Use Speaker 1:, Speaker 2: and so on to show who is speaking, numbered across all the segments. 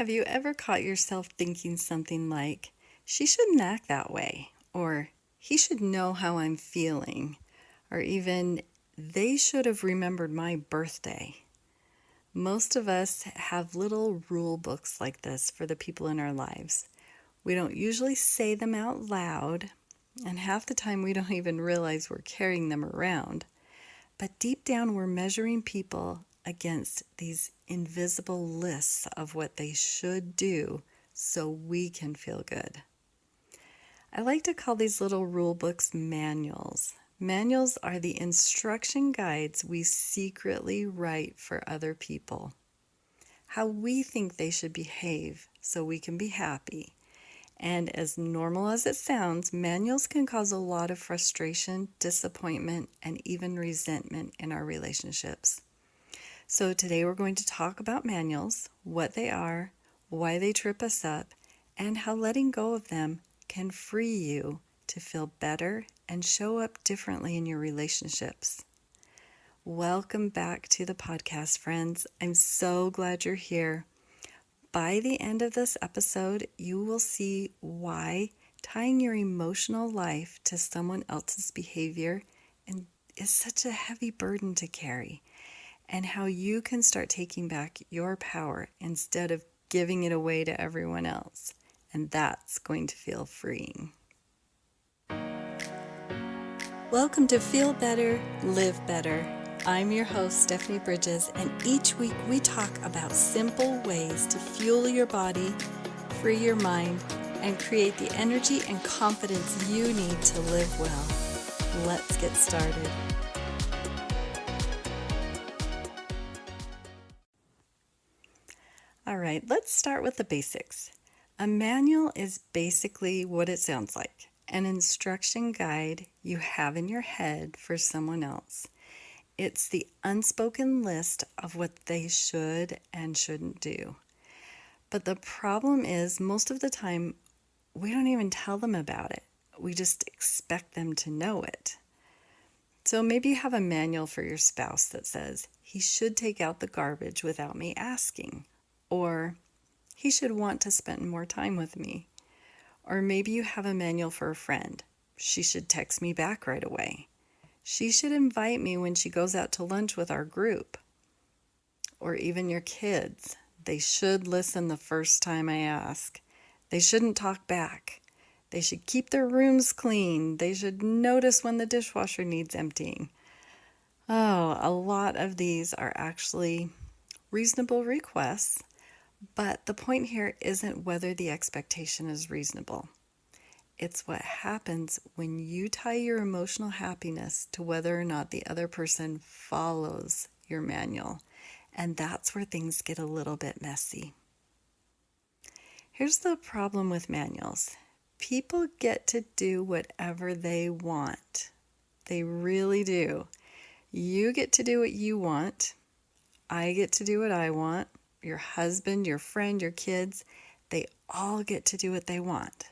Speaker 1: Have you ever caught yourself thinking something like, she shouldn't act that way, or he should know how I'm feeling, or even, they should have remembered my birthday? Most of us have little rule books like this for the people in our lives. We don't usually say them out loud, and half the time we don't even realize we're carrying them around. But deep down, we're measuring people against these invisible lists of what they should do so we can feel good. I like to call these little rule books manuals. Manuals are the instruction guides we secretly write for other people. How we think they should behave so we can be happy. And as normal as it sounds, manuals can cause a lot of frustration, disappointment, and even resentment in our relationships. So today we're going to talk about manuals, what they are, why they trip us up, and how letting go of them can free you to feel better and show up differently in your relationships. Welcome back to the podcast, friends. I'm so glad you're here. By the end of this episode, you will see why tying your emotional life to someone else's behavior is such a heavy burden to carry, and how you can start taking back your power instead of giving it away to everyone else. And that's going to feel freeing. Welcome to Feel Better, Live Better. I'm your host, Stephanie Bridges, and each week we talk about simple ways to fuel your body, free your mind, and create the energy and confidence you need to live well. Let's get started. All right, let's start with the basics. A manual is basically what it sounds like, an instruction guide you have in your head for someone else. It's the unspoken list of what they should and shouldn't do. But the problem is, most of the time, we don't even tell them about it. We just expect them to know it. So maybe you have a manual for your spouse that says, he should take out the garbage without me asking, or he should want to spend more time with me. Or maybe you have a manual for a friend. She should text me back right away. She should invite me when she goes out to lunch with our group. Or even your kids. They should listen the first time I ask. They shouldn't talk back. They should keep their rooms clean. They should notice when the dishwasher needs emptying. Oh, a lot of these are actually reasonable requests, but the point here isn't whether the expectation is reasonable. It's what happens when you tie your emotional happiness to whether or not the other person follows your manual. And that's where things get a little bit messy. Here's the problem with manuals. People get to do whatever they want. They really do. You get to do what you want. I get to do what I want. Your husband, your friend, your kids, they all get to do what they want.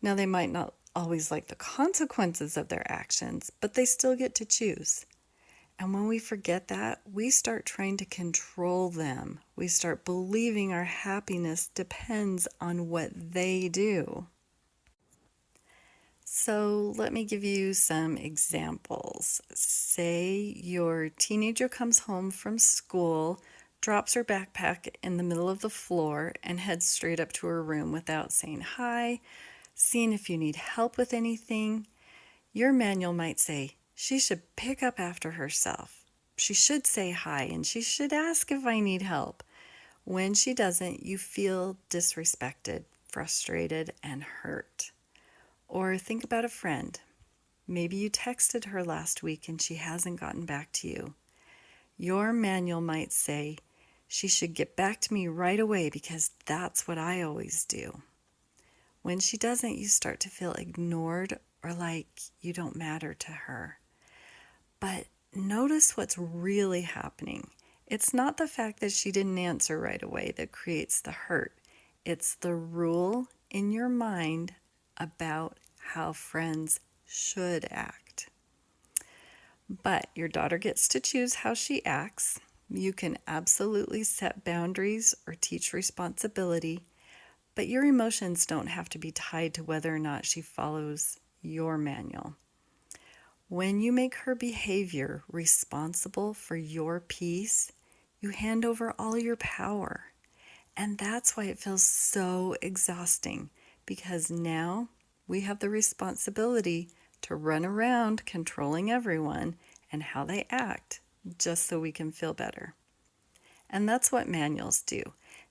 Speaker 1: Now, they might not always like the consequences of their actions, but they still get to choose. And when we forget that, we start trying to control them. We start believing our happiness depends on what they do. So let me give you some examples. Say your teenager comes home from school, drops her backpack in the middle of the floor, and heads straight up to her room without saying hi, seeing if you need help with anything. Your manual might say, she should pick up after herself. She should say hi, and she should ask if I need help. When she doesn't, you feel disrespected, frustrated, and hurt. Or think about a friend. Maybe you texted her last week and she hasn't gotten back to you. Your manual might say, she should get back to me right away because that's what I always do. When she doesn't, you start to feel ignored or like you don't matter to her. But notice what's really happening. It's not the fact that she didn't answer right away that creates the hurt. It's the rule in your mind about how friends should act. But your daughter gets to choose how she acts. You can absolutely set boundaries or teach responsibility, but your emotions don't have to be tied to whether or not she follows your manual. When you make her behavior responsible for your peace, you hand over all your power. And that's why it feels so exhausting, because now we have the responsibility to run around controlling everyone and how they act just so we can feel better. And that's what manuals do.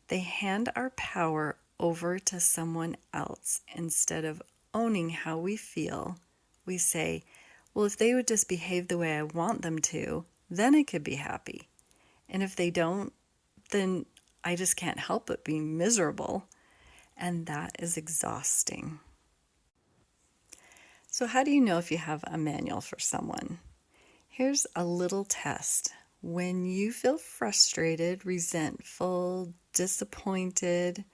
Speaker 1: They hand our power over to someone else instead of owning how we feel. We say, well, if they would just behave the way I want them to, then I could be happy. And if they don't, then I just can't help but be miserable. And that is exhausting. So, how do you know if you have a manual for someone? Here's a little test. When you feel frustrated, resentful, disappointed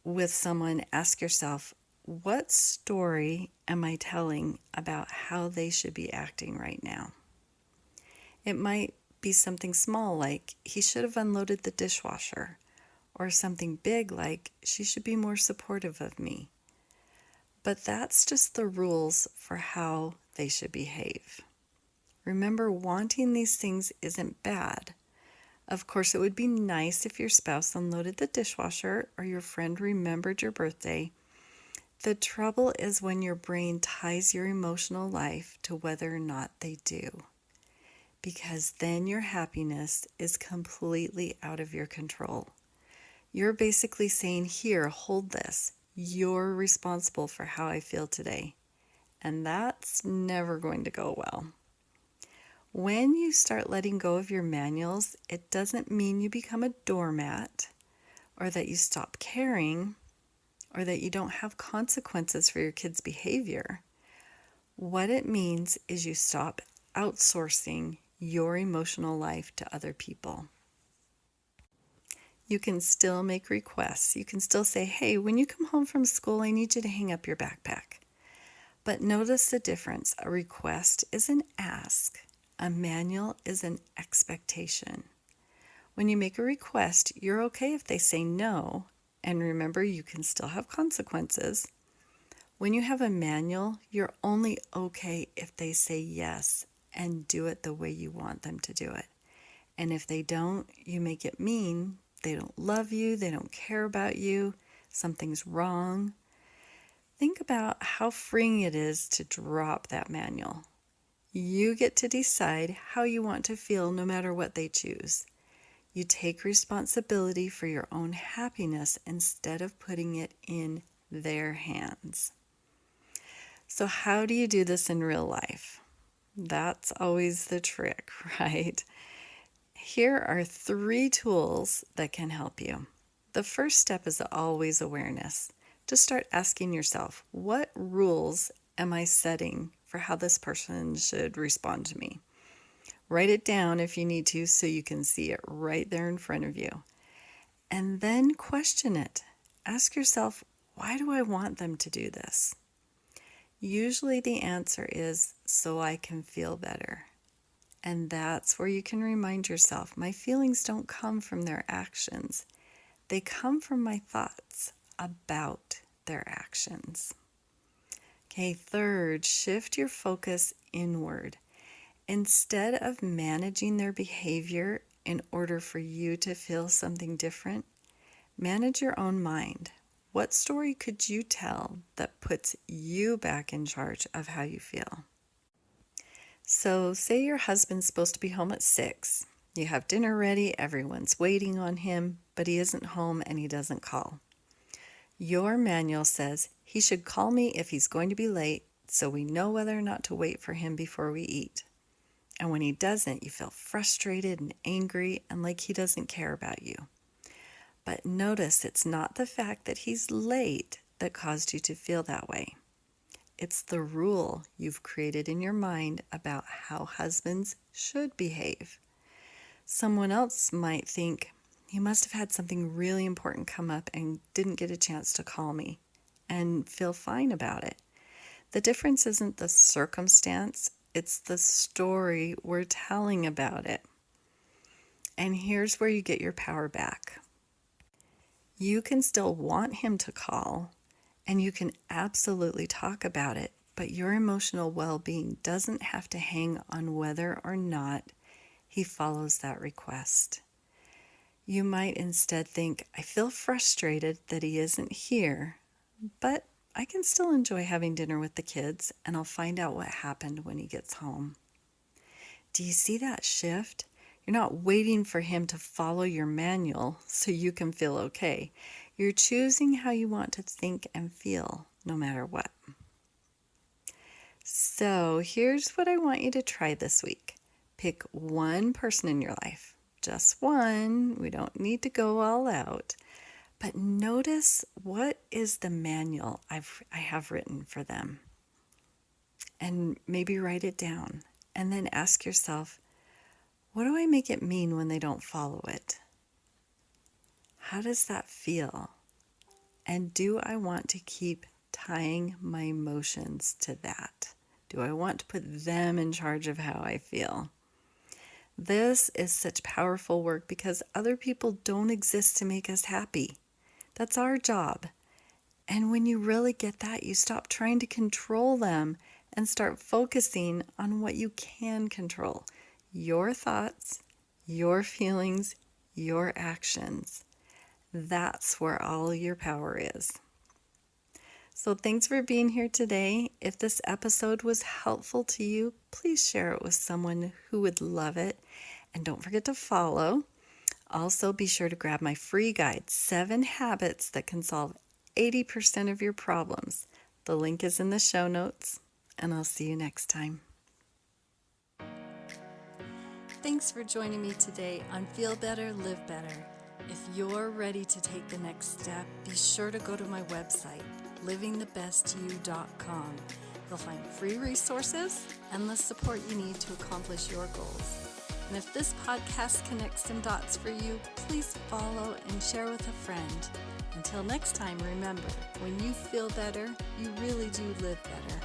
Speaker 1: with someone, ask yourself, what story am I telling about how they should be acting right now? It might be something small like, he should have unloaded the dishwasher, or something big like, she should be more supportive of me. But that's just the rules for how they should behave. Remember, wanting these things isn't bad. Of course, it would be nice if your spouse unloaded the dishwasher or your friend remembered your birthday. The trouble is when your brain ties your emotional life to whether or not they do, because then your happiness is completely out of your control. You're basically saying, here, hold this. You're responsible for how I feel today. And that's never going to go well. When you start letting go of your manuals, it doesn't mean you become a doormat, or that you stop caring, or that you don't have consequences for your kids' behavior. What it means is you stop outsourcing your emotional life to other people. You can still make requests. You can still say, hey, when you come home from school, I need you to hang up your backpack. But notice the difference. A request is an ask. A manual is an expectation. When you make a request, you're okay if they say no. And remember, you can still have consequences. When you have a manual, you're only okay if they say yes and do it the way you want them to do it. And if they don't, you make it mean. They don't love you. They don't care about you. Something's wrong. Think about how freeing it is to drop that manual. You get to decide how you want to feel no matter what they choose. You take responsibility for your own happiness instead of putting it in their hands. So how do you do this in real life? That's always the trick, right? Here are 3 tools that can help you. The first step is always awareness. Just start asking yourself, what rules am I setting for how this person should respond to me? Write it down if you need to so you can see it right there in front of you. And then question it. Ask yourself, why do I want them to do this? Usually the answer is so I can feel better. And that's where you can remind yourself, my feelings don't come from their actions. They come from my thoughts about their actions. Okay, third, shift your focus inward. Instead of managing their behavior in order for you to feel something different, manage your own mind. What story could you tell that puts you back in charge of how you feel? So, say your husband's supposed to be home at 6. You have dinner ready, everyone's waiting on him, but he isn't home and he doesn't call. Your manual says he should call me if he's going to be late so we know whether or not to wait for him before we eat. And when he doesn't, you feel frustrated and angry and like he doesn't care about you. But notice it's not the fact that he's late that caused you to feel that way. It's the rule you've created in your mind about how husbands should behave. Someone else might think, he must have had something really important come up and didn't get a chance to call me, and feel fine about it. The difference isn't the circumstance, it's the story we're telling about it. And here's where you get your power back. You can still want him to call, and you can absolutely talk about it, but your emotional well-being doesn't have to hang on whether or not he follows that request. You might instead think, I feel frustrated that he isn't here, but I can still enjoy having dinner with the kids, and I'll find out what happened when he gets home. Do you see that shift? You're not waiting for him to follow your manual so you can feel okay. You're choosing how you want to think and feel, no matter what. So here's what I want you to try this week. Pick one person in your life, just one. We don't need to go all out. But notice, what is the manual I have written for them? And maybe write it down. And then ask yourself, what do I make it mean when they don't follow it? How does that feel? And do I want to keep tying my emotions to that? Do I want to put them in charge of how I feel? This is such powerful work because other people don't exist to make us happy. That's our job. And when you really get that, you stop trying to control them and start focusing on what you can control. Your thoughts, your feelings, your actions. That's where all your power is. So thanks for being here today. If this episode was helpful to you, please share it with someone who would love it. And don't forget to follow. Also, be sure to grab my free guide, 7 Habits That Can Solve 80% of Your Problems. The link is in the show notes, and I'll see you next time. Thanks for joining me today on Feel Better, Live Better. If you're ready to take the next step, be sure to go to my website, livingthebestyou.com. You'll find free resources and the support you need to accomplish your goals. And if this podcast connects some dots for you, please follow and share with a friend. Until next time, remember, when you feel better, you really do live better.